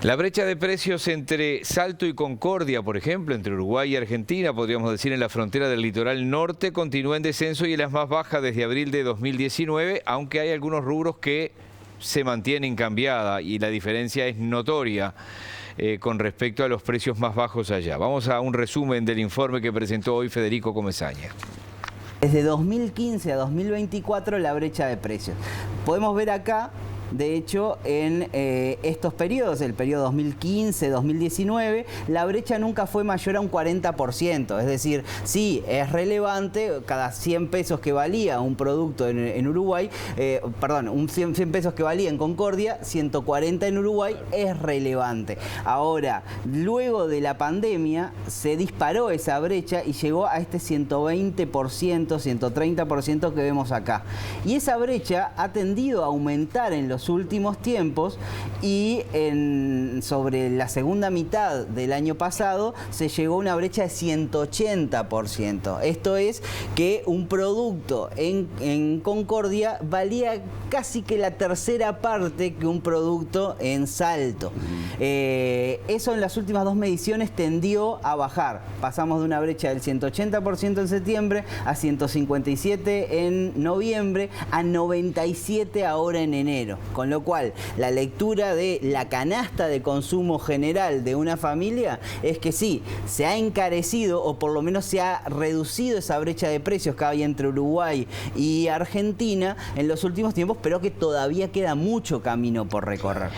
La brecha de precios entre Salto y Concordia, por ejemplo, entre Uruguay y Argentina, podríamos decir en la frontera del litoral norte, continúa en descenso y es la más baja desde abril de 2019, aunque hay algunos rubros que se mantienen cambiada y la diferencia es notoria con respecto a los precios más bajos allá. Vamos a un resumen del informe que presentó hoy Federico Comesaña. Desde 2015 a 2024 la brecha de precios. Podemos ver acá, de hecho, en estos periodos, el periodo 2015-2019, la brecha nunca fue mayor a un 40%. Es decir, sí, es relevante, cada 100 pesos que valía un producto en Uruguay, un 100 pesos que valía en Concordia, 140 en Uruguay, es relevante. Ahora, luego de la pandemia, se disparó esa brecha y llegó a este 120%, 130% que vemos acá. Y esa brecha ha tendido a aumentar en los últimos tiempos y sobre la segunda mitad del año pasado se llegó a una brecha de 180%. Esto es que un producto en Concordia valía casi que la tercera parte que un producto en Salto. Eso en las últimas dos mediciones tendió a bajar. Pasamos de una brecha del 180% en septiembre a 157 en noviembre a 97 ahora en enero. Con lo cual, la lectura de la canasta de consumo general de una familia es que sí, se ha encarecido o por lo menos se ha reducido esa brecha de precios que hay entre Uruguay y Argentina en los últimos tiempos, pero que todavía queda mucho camino por recorrer.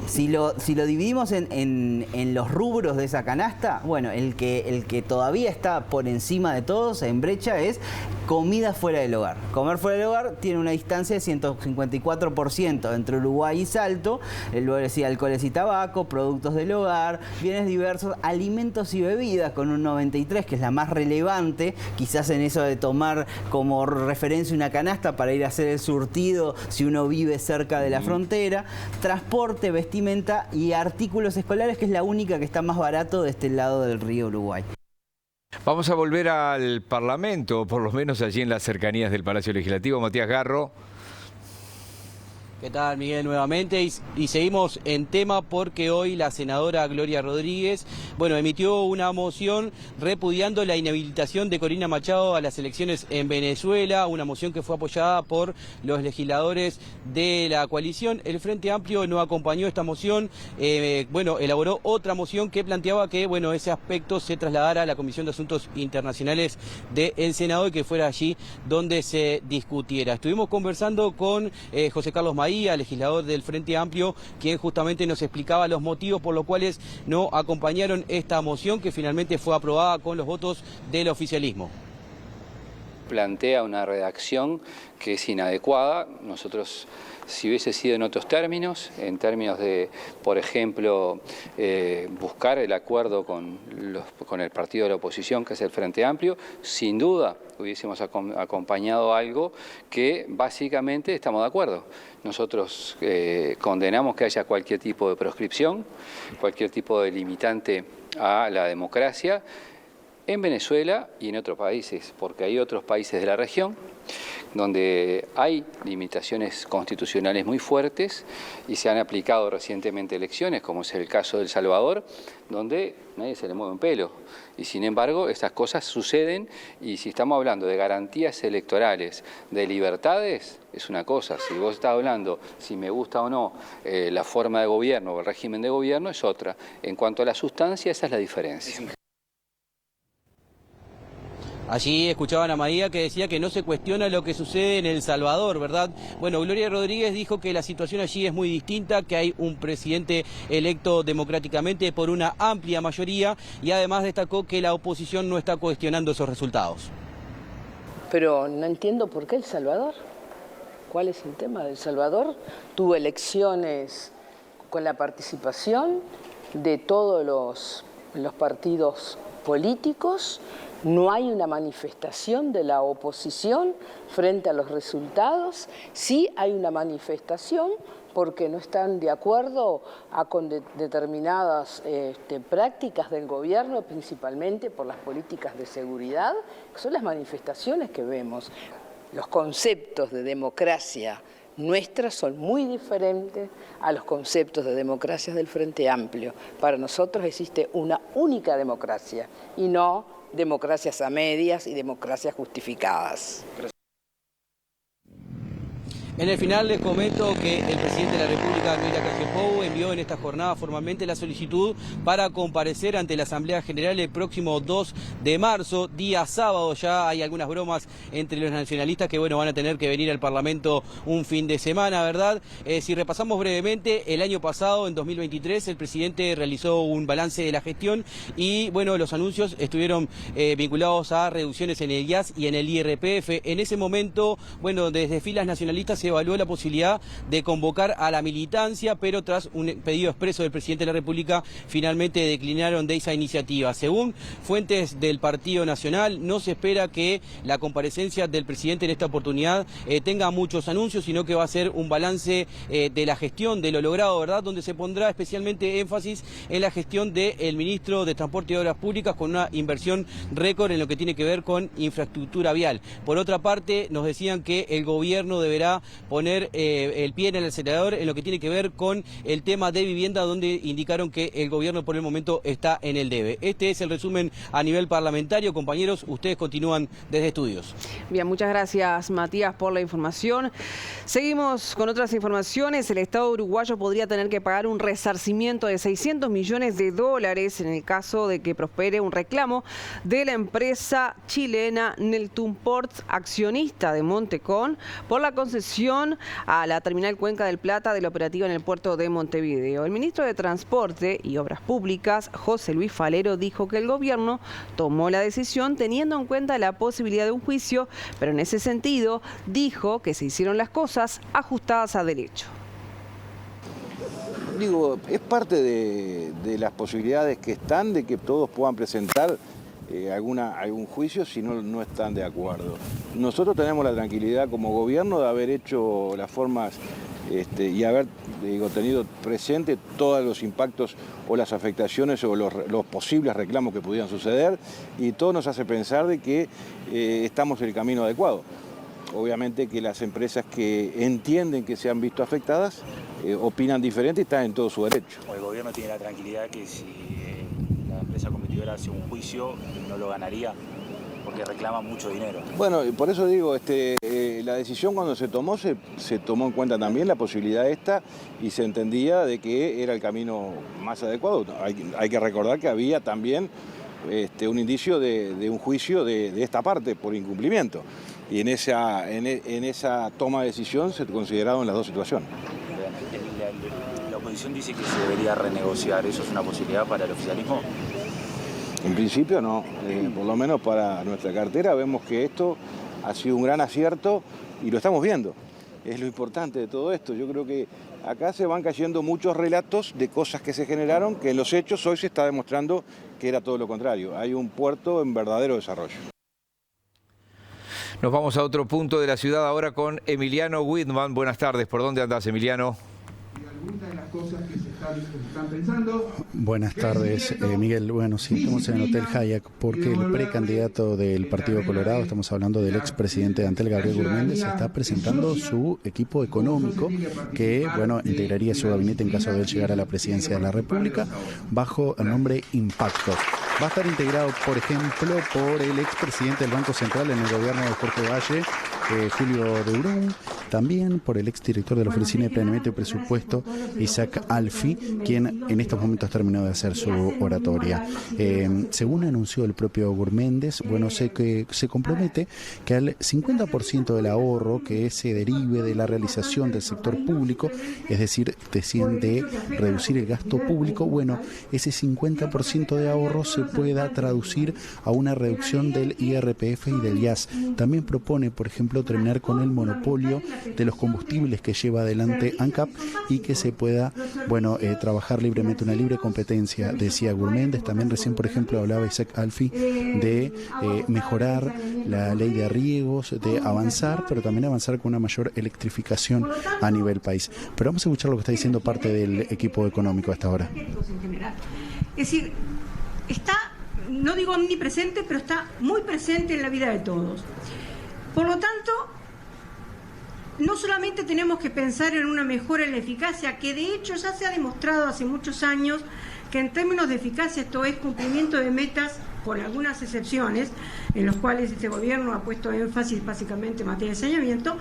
Si lo dividimos en los rubros de esa canasta, bueno, el que todavía está por encima de todos en brecha es comida fuera del hogar. Comer fuera del hogar tiene una distancia de 154% entre Uruguay y Salto, luego decía alcoholes y tabaco, productos del hogar, bienes diversos, alimentos y bebidas con un 93%, que es la más relevante, quizás en eso de tomar como referencia una canasta para ir a hacer el surtido si uno vive cerca de la frontera, transporte, vestimenta y artículos escolares, que es la única que está más barato de este lado del río Uruguay. Vamos a volver al Parlamento, por lo menos allí en las cercanías del Palacio Legislativo. Matías Garro. ¿Qué tal, Miguel? Nuevamente y seguimos en tema porque hoy la senadora Gloria Rodríguez, emitió una moción repudiando la inhabilitación de Corina Machado a las elecciones en Venezuela, una moción que fue apoyada por los legisladores de la coalición. El Frente Amplio no acompañó esta moción, elaboró otra moción que planteaba que, ese aspecto se trasladara a la Comisión de Asuntos Internacionales del Senado y que fuera allí donde se discutiera. Estuvimos conversando con José Carlos Maía, legislador del Frente Amplio, quien justamente nos explicaba los motivos por los cuales no acompañaron esta moción que finalmente fue aprobada con los votos del oficialismo. Plantea una redacción que es inadecuada. Nosotros, si hubiese sido en otros términos, en términos de, por ejemplo, buscar el acuerdo con el partido de la oposición, que es el Frente Amplio, sin duda hubiésemos acompañado algo que básicamente estamos de acuerdo. Nosotros condenamos que haya cualquier tipo de proscripción, cualquier tipo de limitante a la democracia, en Venezuela y en otros países, porque hay otros países de la región donde hay limitaciones constitucionales muy fuertes y se han aplicado recientemente elecciones, como es el caso de El Salvador, donde nadie se le mueve un pelo. Y sin embargo, estas cosas suceden y si estamos hablando de garantías electorales, de libertades, es una cosa. Si vos estás hablando si me gusta o no la forma de gobierno o el régimen de gobierno, es otra. En cuanto a la sustancia, esa es la diferencia. Allí escuchaban a María que decía que no se cuestiona lo que sucede en El Salvador, ¿verdad? Gloria Rodríguez dijo que la situación allí es muy distinta, que hay un presidente electo democráticamente por una amplia mayoría y además destacó que la oposición no está cuestionando esos resultados. Pero no entiendo por qué El Salvador. ¿Cuál es el tema de El Salvador? Tuvo elecciones con la participación de todos los partidos políticos. No hay una manifestación de la oposición frente a los resultados. Sí hay una manifestación porque no están de acuerdo con determinadas prácticas del gobierno, principalmente por las políticas de seguridad, que son las manifestaciones que vemos. Los conceptos de democracia nuestras son muy diferentes a los conceptos de democracias del Frente Amplio. Para nosotros existe una única democracia y no democracias a medias y democracias justificadas. En el final les comento que el presidente de la República, Keila Kajipou, envió en esta jornada formalmente la solicitud para comparecer ante la Asamblea General el próximo 2 de marzo, día sábado. Ya hay algunas bromas entre los nacionalistas que bueno, van a tener que venir al Parlamento un fin de semana, ¿verdad? Si repasamos brevemente, el año pasado, en 2023, el presidente realizó un balance de la gestión y bueno, los anuncios estuvieron vinculados a reducciones en el IAS y en el IRPF. En ese momento, bueno, desde filas nacionalistas se evaluó la posibilidad de convocar a la militancia, pero tras un pedido expreso del presidente de la República, finalmente declinaron de esa iniciativa. Según fuentes del Partido Nacional, no se espera que la comparecencia del presidente en esta oportunidad tenga muchos anuncios, sino que va a ser un balance de la gestión, de lo logrado, ¿verdad?, donde se pondrá especialmente énfasis en la gestión del ministro de Transporte y Obras Públicas, con una inversión récord en lo que tiene que ver con infraestructura vial. Por otra parte, nos decían que el gobierno deberá poner el pie en el acelerador en lo que tiene que ver con el tema de vivienda, donde indicaron que el gobierno por el momento está en el debe. Este es el resumen a nivel parlamentario. Compañeros, ustedes continúan desde estudios. Bien, muchas gracias, Matías, por la información. Seguimos con otras informaciones. El Estado uruguayo podría tener que pagar un resarcimiento de $600 millones en el caso de que prospere un reclamo de la empresa chilena Neltume Ports, accionista de Montecón, por la concesión a la terminal Cuenca del Plata de la operativa en el puerto de Montevideo. El ministro de Transporte y Obras Públicas, José Luis Falero, dijo que el gobierno tomó la decisión teniendo en cuenta la posibilidad de un juicio, pero en ese sentido dijo que se hicieron las cosas ajustadas a derecho. Digo, es parte de las posibilidades que están de que todos puedan presentar algún juicio si no están de acuerdo. Nosotros tenemos la tranquilidad como gobierno de haber hecho las formas y haber tenido presente todos los impactos o las afectaciones o los posibles reclamos que pudieran suceder, y todo nos hace pensar de que estamos en el camino adecuado. Obviamente que las empresas que entienden que se han visto afectadas opinan diferente y están en todo su derecho. El gobierno tiene la tranquilidad que si la empresa competidora hace un juicio no lo ganaría porque reclama mucho dinero. Bueno, por eso digo, la decisión cuando se tomó en cuenta también la posibilidad esta y se entendía de que era el camino más adecuado. Hay que recordar que había también un indicio de un juicio de esta parte por incumplimiento. Y en esa toma de decisión se consideraron las dos situaciones. La oposición dice que se debería renegociar. ¿Eso es una posibilidad para el oficialismo? En principio no. Por lo menos para nuestra cartera vemos que esto ha sido un gran acierto y lo estamos viendo. Es lo importante de todo esto. Yo creo que acá se van cayendo muchos relatos de cosas que se generaron, que en los hechos hoy se está demostrando que era todo lo contrario. Hay un puerto en verdadero desarrollo. Nos vamos a otro punto de la ciudad ahora con Emiliano Whitman. Buenas tardes. ¿Por dónde andás, Emiliano? Algunas de las cosas que se están pensando. Buenas tardes, Miguel. Bueno, sí, estamos en el Hotel Hyatt porque el precandidato del Partido Colorado, estamos hablando del expresidente de Antel, Gabriel Gurméndez, está presentando su equipo económico que, bueno, integraría su gabinete en caso de él llegar a la presidencia de la República bajo el nombre Impacto. Va a estar integrado, por ejemplo, por el expresidente del Banco Central en el gobierno de Jorge Valle, Julio de Urún, también por el exdirector de la Oficina de Planeamiento y Presupuesto, Isaac Alfi, quien en estos momentos terminó de hacer su oratoria. Según anunció el propio Gurméndez, bueno, se compromete que al 50% del ahorro que se derive de la realización del sector público, es decir, de reducir el gasto público, bueno, ese 50% de ahorro se pueda traducir a una reducción del IRPF y del IAS. También propone, por ejemplo, terminar con el monopolio de los combustibles que lleva adelante ANCAP y que se pueda, bueno, trabajar libremente, una libre competencia, decía Gurméndez. También recién, por ejemplo, hablaba Isaac Alfi de mejorar la ley de riegos, de avanzar, pero también avanzar con una mayor electrificación a nivel país. Pero vamos a escuchar lo que está diciendo parte del equipo económico hasta ahora. Es decir, está, no digo omnipresente, pero está muy presente en la vida de todos. Por lo tanto, no solamente tenemos que pensar en una mejora en la eficacia, que de hecho ya se ha demostrado hace muchos años que en términos de eficacia esto es cumplimiento de metas, con algunas excepciones, en los cuales este gobierno ha puesto énfasis básicamente en materia de saneamiento.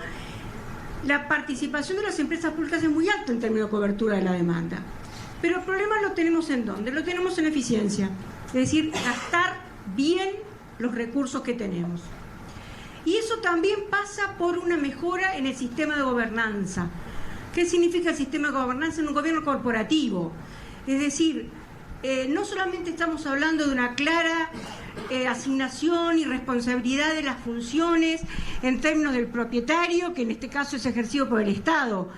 La participación de las empresas públicas es muy alta en términos de cobertura de la demanda. Pero el problema lo tenemos ¿en dónde? Lo tenemos en eficiencia, es decir, gastar bien los recursos que tenemos. Y eso también pasa por una mejora en el sistema de gobernanza. ¿Qué significa el sistema de gobernanza en un gobierno corporativo? Es decir, no solamente estamos hablando de una clara asignación y responsabilidad de las funciones en términos del propietario, que en este caso es ejercido por el Estado,